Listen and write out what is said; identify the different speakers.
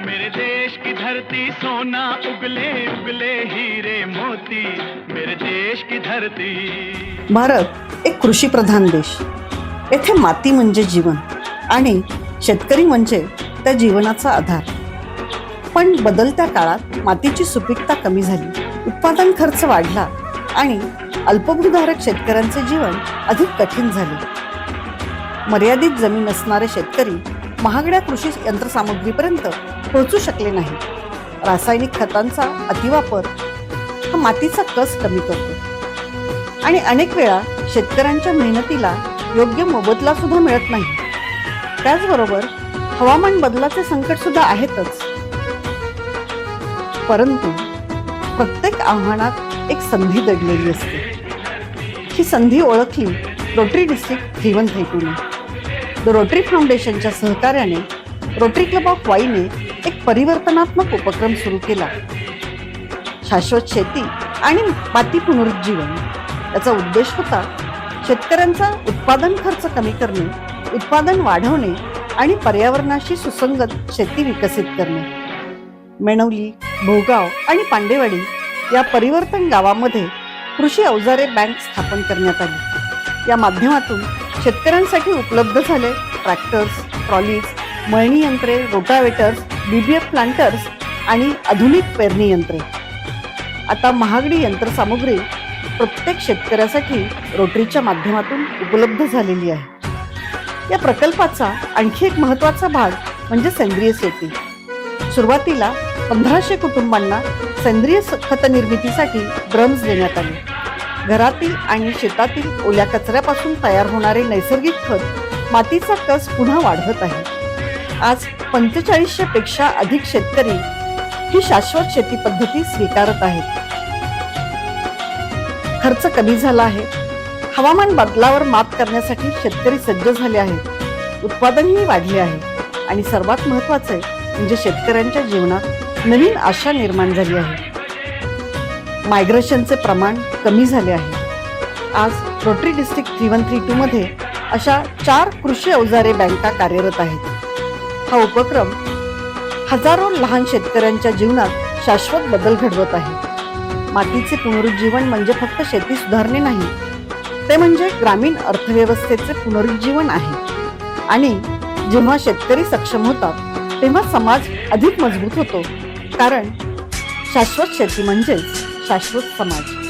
Speaker 1: मेरे देश की धरती सोना उगले उगले हीरे मोती, मेरे देश की धरती।
Speaker 2: भारत एक कृषीप्रधान देश. येथे माती म्हणजे जीवन आणि शेतकरी म्हणजे त्या जीवनाचा आधार. पण बदलत्या काळात मातीची सुपीकता कमी झाली, उत्पादन खर्च वाढला आणि अल्पभूधारक शेतकऱ्यांचे जीवन अधिक कठीण झाले. मर्यादित जमीन असणारे शेतकरी महागड्या कृषी यंत्रसामुग्रीपर्यंत पोहोचू शकले नाही. रासायनिक खतांचा अतिवापर हा मातीचा कस कमी करतो आणि अनेक वेळा शेतकऱ्यांच्या मेहनतीला योग्य मोबदला सुद्धा मिळत नाही. त्याचबरोबर हवामान बदलाचे संकट सुद्धा आहेतच. परंतु प्रत्येक आव्हानात एक संधी दडलेली असते. ही संधी ओळखली रोटरी डिस्ट्रिक्ट 3132 ने. द रोटरी फाउंडेशनच्या सहकार्याने रोटरी क्लब ऑफ वाईने एक परिवर्तनात्मक उपक्रम सुरू केला. शाश्वत शेती आणि माती पुनरुज्जीवन याचा उद्देश होता शेतकऱ्यांचा उत्पादन खर्च कमी करणे, उत्पादन वाढवणे आणि पर्यावरणाशी सुसंगत शेती विकसित करणे. मेणवली, भोगाव आणि पांडेवाडी या परिवर्तन गावामध्ये कृषी अवजारे बँक स्थापन करण्यात आली. या माध्यमातून शेतकऱ्यांसाठी उपलब्ध झाले ट्रॅक्टर्स, ट्रॉलीज, मळणी यंत्रे, रोटावेटर्स, BBF प्लांटर्स आणि आधुनिक पेरणी यंत्रे. आता महागडी यंत्रसामुग्री प्रत्येक शेतकऱ्यासाठी रोटरीच्या माध्यमातून उपलब्ध झालेली आहे. या प्रकल्पाचा आणखी एक महत्त्वाचा भाग म्हणजे सेंद्रिय शेती. सुरुवातीला 1500 कुटुंबांना सेंद्रिय खत निर्मितीसाठी ड्रम्स देण्यात आले. घरातील आणि शेतातील ओल्या कचऱ्यापासून तयार होणारे नैसर्गिक खत मातीचा कस पुन्हा वाढवत आहे. आज 4500 पेक्षा अधिक शेतकरी ही शाश्वत शेती पद्धती स्वीकारत आहेत. खर्च कमी झाला आहे. हवामान बदलावर मात करण्यासाठी शेतकरी सज्ज झाले आहेत. उत्पादनही वाढले आहे आणि सर्वात महत्त्वाचे म्हणजे शेतकऱ्यांच्या जीवनात नवीन आशा निर्माण झाली आहे. मायग्रेशनचे प्रमाण कमी झाले आहे. आज रोटरी डिस्ट्रिक्ट 3132 मध्ये अशा 4 कृषी अवजारे बँका कार्यरत आहेत. हा उपक्रम हजारो लहान शेतकऱ्यांच्या जीवनात शाश्वत बदल घडवत आहे. मातीचे पुनरुज्जीवन म्हणजे फक्त शेती सुधारणे नाही, ते म्हणजे ग्रामीण अर्थव्यवस्थेचे पुनरुज्जीवन आहे. आणि जेव्हा शेतकरी सक्षम होतात तेव्हा समाज अधिक मजबूत होतो, कारण शाश्वत शेती म्हणजेच शाश्वत समाज.